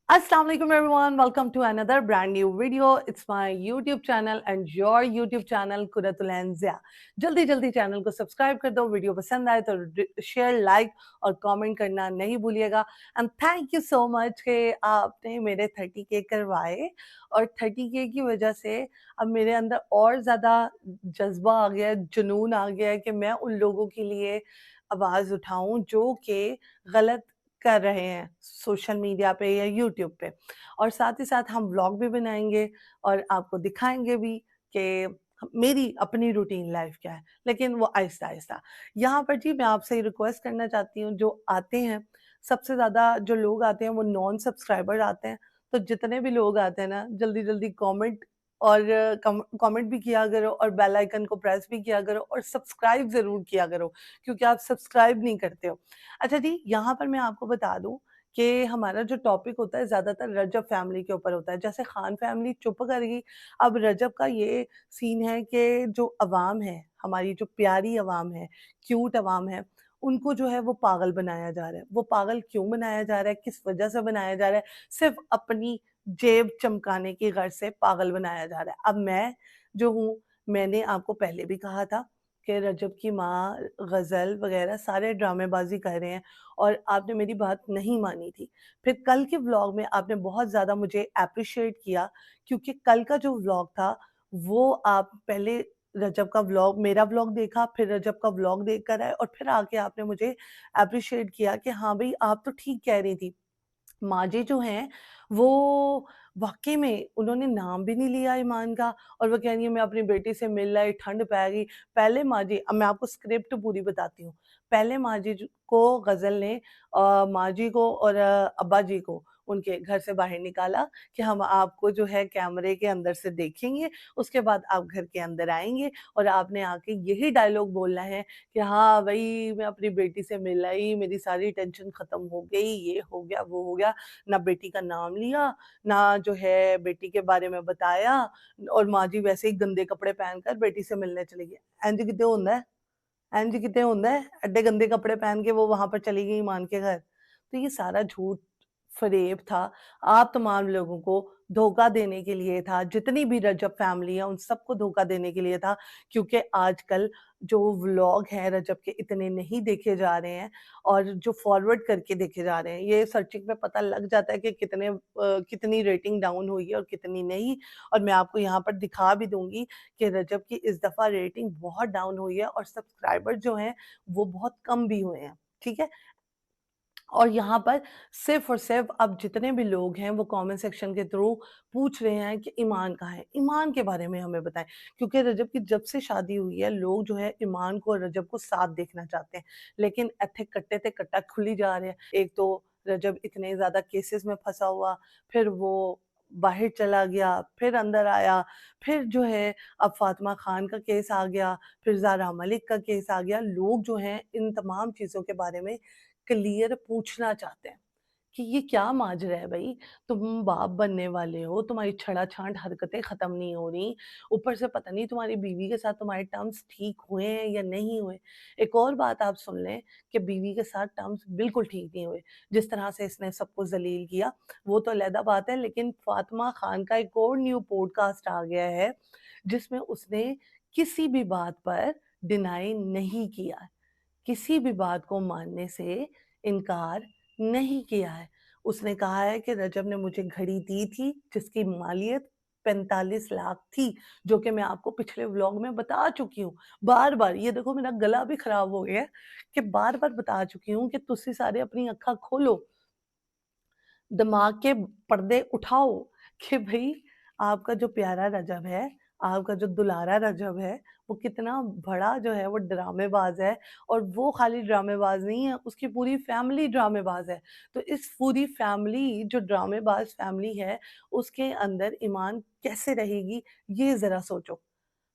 Assalamu alaikum everyone. Welcome to another brand new video. It's my YouTube channel and your YouTube channel Qurratul Zia. जल्दी जल्दी channel को subscribe कर दो। Video पसंद आए तो शेयर, लाइक और कमेंट करना नहीं भूलिएगा। And thank you so much कि आपने मेरे 30K करवाए और 30K की वजह से अब मेरे अंदर और ज़्यादा जज्बा आ गया है, जुनून आ गया है कि मैं उन लोगों के लिए आवाज़ उठाऊँ जो कि गलत कर रहे हैं सोशल मीडिया पे या यूट्यूब पे। और साथ ही साथ हम व्लॉग भी बनाएँगे और आपको दिखाएँगे भी कि मेरी अपनी रूटीन लाइफ़ क्या है, लेकिन वो आहिस्ता-आहिस्ता। यहाँ पर जी मैं आपसे रिक्वेस्ट करना चाहती हूँ, जो आते हैं, सबसे ज़्यादा जो लोग आते हैं वो नॉन सब्सक्राइबर आते हैं। तो जितने भी लोग आते हैं ना, जल्दी-जल्दी कमेंट और कमेंट भी किया करो और बेल आइकन को प्रेस भी किया करो और सब्सक्राइब ज़रूर किया करो, क्योंकि आप सब्सक्राइब नहीं करते हो। अच्छा जी, यहाँ पर मैं आपको बता दूँ कि हमारा जो टॉपिक होता है ज़्यादातर रजब फैमिली के ऊपर होता है। जैसे खान फैमिली चुप कर गई, अब रजब का ये सीन है कि जो अवाम है, हमारी जो प्यारी अवाम है, क्यूट अवाम है, उनको जो है वो पागल बनाया जा रहा है। वो पागल क्यों बनाया जा रहा है, किस वजह से बनाया जा रहा है? सिर्फ़ अपनी जेब चमकाने की गर्ज से पागल बनाया जा रहा है। अब मैं जो हूँ, मैंने आपको पहले भी कहा था कि रजब की माँ, ग़ज़ल वग़ैरह सारे ड्रामेबाज़ी कर रहे हैं और आपने मेरी बात नहीं मानी थी। फिर कल के व्लॉग में आपने बहुत ज़्यादा मुझे एप्रिशिएट किया, क्योंकि कल का जो व्लॉग था, वो आप पहले रजब का व्लॉग, मेरा व्लॉग देखा, फिर रजब का व्लॉग देख कर आए और फिर आके आपने मुझे एप्रिशिएट किया कि हाँ, भई आप तो ठीक कह रही थी। माँ-जी जो हैं, वो वाक़ई में उन्होंने नाम भी नहीं लिया ईमान का और वो कह रही हैं मैं अपनी बेटी से मिल आई, ठंड पै गई। पहले माँ-जी, अब मैं आपको स्क्रिप्ट पूरी बताती हूँ। पहले माँ-जी को ग़ज़ल ने माँ-जी को और अब्बा जी को उनके घर से बाहर निकाला कि हम आपको जो है कैमरे के अंदर से देखेंगे, उसके बाद आप घर के अंदर आएँगे और आपने आके यही डायलॉग बोलना है कि हाँ, भई मैं अपनी बेटी से मिल आई, मेरी सारी टेंशन ख़त्म हो गई, ये हो गया, वो हो गया। ना बेटी का नाम लिया, ना जो है बेटी के बारे में बताया और माँ जी वैसे ही गंदे कपड़े पहनकर बेटी से मिलने चली गई। इंज किते होंदा है? इंज किते होंदा है? एड्डे गंदे कपड़े पहन के वो वहाँ पर चली गई ईमान के घर। तो ये सारा झूठ फ़रेब था। आप तमाम लोगों को धोखा देने के लिए था, जितनी भी रजब फैमिली है उन सबको धोखा देने के लिए था, क्योंकि आजकल जो व्लॉग हैं रजब के इतने नहीं देखे जा रहे हैं और जो फॉरवर्ड करके देखे जा रहे हैं। ये सर्चिंग पे पता लग जाता है कि कितनी रेटिंग डाउन हुई है और कितनी नहीं। और मैं आपको यहाँ पर दिखा भी दूँगी कि रजब की इस दफ़ा रेटिंग बहुत डाउन हुई है और सब्सक्राइबर जो हैं वो बहुत कम भी हुए हैं, ठीक है? और यहाँ पर सिर्फ़ और सिर्फ़ अब जितने भी लोग हैं वो कमेंट सेक्शन के थ्रू पूछ रहे हैं कि ईमान कहाँ है? ईमान के बारे में हमें बताएँ, क्योंकि रजब की जब से शादी हुई है लोग जो है ईमान को और रजब को साथ देखना चाहते हैं। लेकिन इत्थे कट्टे ते कट्टा खुली जा रहे हैं। एक तो रजब इतने ज़्यादा केसेस में फँसा हुआ, फिर वो बाहर चला गया, फिर अंदर आया, फिर जो है अब फ़ातिमा खान का केस आ गया, फिर ज़ारा मलिक का केस आ गया। लोग जो हैं इन तमाम चीज़ों के बारे में क्लियर पूछना चाहते हैं कि ये क्या माजरा है भई? तुम बाप बनने वाले हो, तुम्हारी छड़ा-छांट हरकतें ख़त्म नहीं हो रही, ऊपर से पता नहीं तुम्हारी बीवी के साथ तुम्हारे टर्म्स ठीक हुए हैं या नहीं हुए। एक और बात आप सुन लें कि बीवी के साथ टर्म्स बिल्कुल ठीक नहीं हुए। जिस तरह से इसने सबको ज़लील किया, वो तो अलहदा बात है, लेकिन फ़ातिमा खान का एक और न्यू पॉडकास्ट आ गया है, जिसमें उसने किसी भी बात पर डिनाई नहीं किया है। किसी भी बात को मानने से इनकार नहीं किया है। उसने कहा है कि रजब ने मुझे घड़ी दी थी जिसकी मालियत 45 लाख थी, जो कि मैं आपको पिछले व्लॉग में बता चुकी हूँ। बार-बार ये देखो मेरा गला भी खराब हो गया है कि बार-बार बता चुकी हूँ कि तुसी सारे अपनी अक्खां खोलो। दिमाग के पर्दे उठाओ कि भई आपका जो प्यारा रजब है, आपका जो दुलारा रजब है, वो कितना बड़ा जो है वो ड्रामेबाज़ है और वो खाली ड्रामेबाज़ नहीं है, उसकी पूरी फैमिली ड्रामेबाज़ है। तो इस पूरी फैमिली जो ड्रामेबाज़ फैमिली है, उसके अंदर ईमान कैसे रहेगी, ये ज़रा सोचो।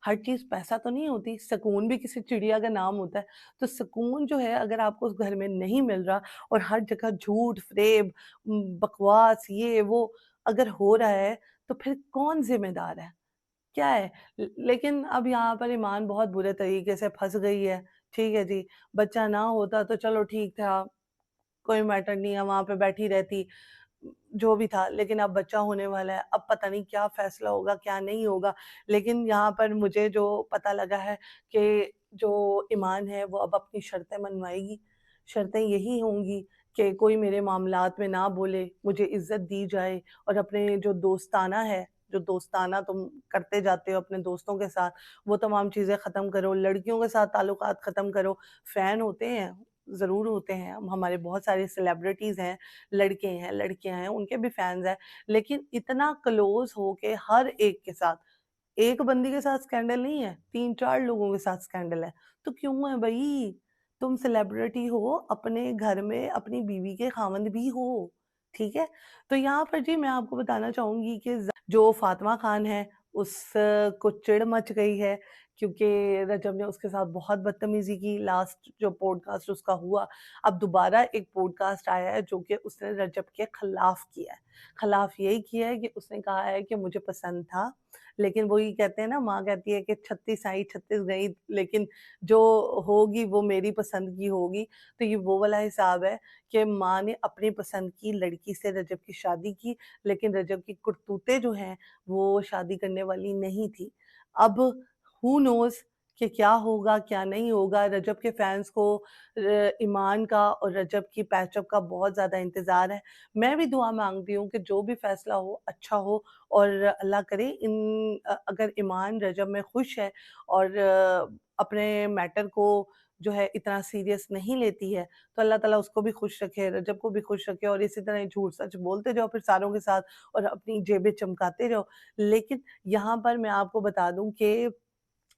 हर चीज़ पैसा तो नहीं होती, सुकून भी किसी चिड़िया का नाम होता है। तो सुकून जो है अगर आपको उस घर में नहीं मिल रहा और हर जगह झूठ-फ़रेब, बकवास, ये वो अगर हो रहा है, तो फिर कौन ज़िम्मेदार है? क्या है? लेकिन अब यहाँ पर ईमान बहुत बुरे तरीके से फँस गई है। ठीक है जी, बच्चा ना होता तो चलो ठीक था, कोई मैटर नहीं है, वहाँ पे बैठी रहती। जो भी था, लेकिन अब बच्चा होने वाला है, अब पता नहीं क्या फैसला होगा क्या नहीं होगा। लेकिन यहाँ पर मुझे जो पता लगा है कि जो ईमान है वो अब अपनी शर्तें मनवाएगी। शर्तें यही होंगी कि कोई मेरे मामलात में ना बोले, मुझे इज्जत दी जाए, और अपने जो दोस्ताना है, जो दोस्ताना तुम करते जाते हो अपने दोस्तों के साथ, वो तमाम चीज़ें ख़त्म करो, लड़कियों के साथ ताल्लुकात ख़त्म करो। फ़ैन होते हैं, ज़रूर होते हैं, हमारे बहुत सारे सेलिब्रिटीज़ हैं, लड़के हैं, लड़कियां हैं, उनके भी फैंस हैं, लेकिन इतना क्लोज हो के हर एक के साथ, एक बंदी के साथ स्कैंडल नहीं है, 3-4 लोगों के साथ स्कैंडल है। तो क्यों है भई? तुम सेलिब्रिटी हो, अपने घर में अपनी बीवी के खावंद भी हो, ठीक है? तो यहाँ पर जी मैं आपको बताना चाहूँगी कि जो फातिमा खान है, उसको चिढ़ मच गई है, क्योंकि रजब ने उसके साथ बहुत बदतमीज़ी की। लास्ट जो पॉडकास्ट उसका हुआ, अब दोबारा एक पॉडकास्ट आया है जो कि उसने रजब के खिलाफ किया है। खिलाफ यही किया है कि उसने कहा है कि मुझे पसंद था, लेकिन वही कहते हैं ना, माँ कहती है कि 36 आई 36 गई, लेकिन जो होगी वो मेरी पसंद की होगी। तो ये वो वाला हिसाब है कि माँ ने अपनी पसंद की लड़की से रजब की शादी की, लेकिन रजब की करतूतें जो हैं वो शादी करने वाली नहीं थी। अब हू नोज़ कि क्या होगा क्या नहीं होगा। रजब के फैंस को ईमान का और रजब की पैचअप का बहुत ज़्यादा इंतज़ार है। मैं भी दुआ मांगती हूँ कि जो भी फैसला हो अच्छा हो, और अल्लाह करे अगर ईमान रजब में खुश है और अपने मैटर को जो है इतना सीरियस नहीं लेती है, तो अल्लाह ताला उसको भी खुश रखे, रजब को भी खुश रखे, और इसी तरह झूठ सच बोलते जाओ फिर सारों के साथ, और अपनी जेबें चमकाते जाओ। लेकिन यहाँ पर मैं आपको बता दूँ कि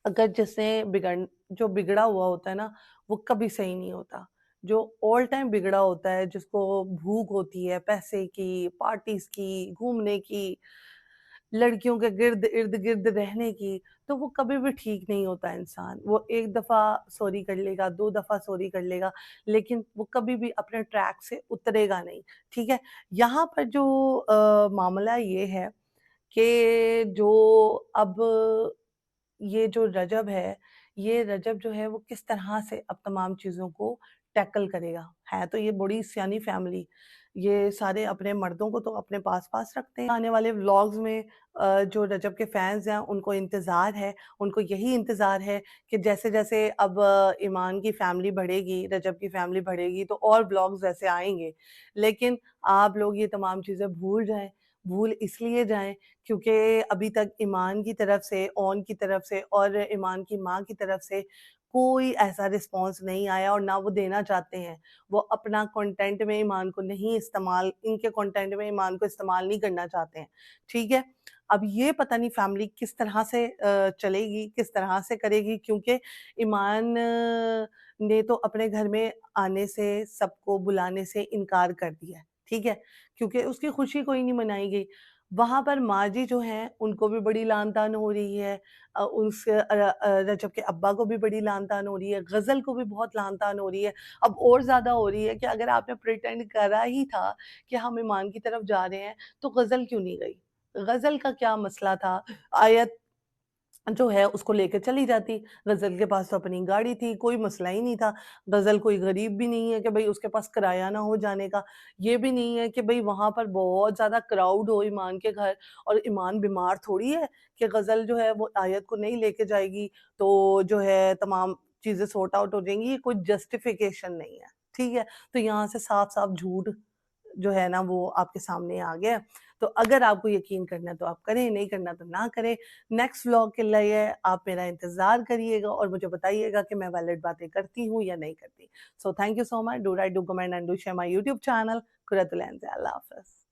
अगर जिसने जो बिगड़ा हुआ होता है ना, वो कभी सही नहीं होता। जो ऑल टाइम बिगड़ा होता है, जिसको भूख होती है पैसे की, पार्टीज़ की, घूमने की, लड़कियों के इर्द-गिर्द रहने की, तो वो कभी भी ठीक नहीं होता इंसान। वो 1 दफ़ा सॉरी कर लेगा, 2 दफ़ा सॉरी कर लेगा, लेकिन वो कभी भी अपने ट्रैक से उतरेगा नहीं, ठीक है? यहाँ पर जो मामला ये है कि जो अब ये जो रजब है, ये रजब जो है वो किस तरह से अब तमाम चीज़ों को टैकल करेगा। है तो ये बड़ी सियानी फैमिली, ये सारे अपने मर्दों को तो अपने पास-पास रखते हैं। आने वाले व्लॉग्स में जो रजब के फैन्स हैं उनको इंतज़ार है, उनको यही इंतज़ार है कि जैसे-जैसे अब ईमान की फैमिली बढ़ेगी, रजब की फैमिली बढ़ेगी, तो और व्लॉग्स ऐसे आएँगे। लेकिन आप लोग ये तमाम चीज़ें भूल जाएँ, भूल इसलिए जाएँ क्योंकि अभी तक ईमान की तरफ से, ओन की तरफ से और ईमान की माँ की तरफ से कोई ऐसा रिस्पॉन्स नहीं आया, और ना वो देना चाहते हैं। वो अपना कंटेंट में ईमान को नहीं इस्तेमाल इनके कंटेंट में ईमान को इस्तेमाल नहीं करना चाहते हैं, ठीक है? अब ये पता नहीं फैमिली किस तरह से चलेगी, किस तरह से करेगी, क्योंकि ईमान ने तो अपने घर में आने से, सबको बुलाने से इनकार कर दिया है, ठीक है? क्योंकि उसकी खुशी कोई नहीं मनाई गई। वहाँ पर माँ जी जो हैं, उनको भी बड़ी लान-तान हो रही है। रजब के अब्बा को भी बड़ी लान-तान हो रही है, ग़ज़ल को भी बहुत लान-तान हो रही है। अब और ज़्यादा हो रही है कि अगर आपने प्रिटेंड करा ही था कि हम ईमान की तरफ जा रहे हैं, तो ग़ज़ल क्यों नहीं गई? ग़ज़ल का क्या मसला था? आयत जो है उसको लेके चली जाती। ग़ज़ल के पास तो अपनी गाड़ी थी, कोई मसला ही नहीं था। ग़ज़ल कोई गरीब भी नहीं है कि भई उसके पास किराया ना हो जाने का। ये भी नहीं है कि भई वहाँ पर बहुत ज़्यादा क्राउड हो ईमान के घर, और ईमान बीमार थोड़ी है कि ग़ज़ल जो है वो आयत को नहीं लेके जाएगी, तो जो है तमाम चीज़ें सॉर्ट आउट हो जाएँगी। ये कोई जस्टिफ़िकेशन नहीं है, ठीक है? तो यहाँ से साफ-साफ झूठ जो है ना वो आपके सामने आ गया। तो अगर आपको यकीन करना है तो आप करें, नहीं करना तो ना करें। नेक्स्ट व्लॉग के लिए आप मेरा इंतज़ार करिएगा और मुझे बताइएगा कि मैं वैलिड बातें करती हूँ या नहीं करती। So thank you so much. Do like, do comment and do share my YouTube channel Qurratul Enza. Allah हाफ़िज़।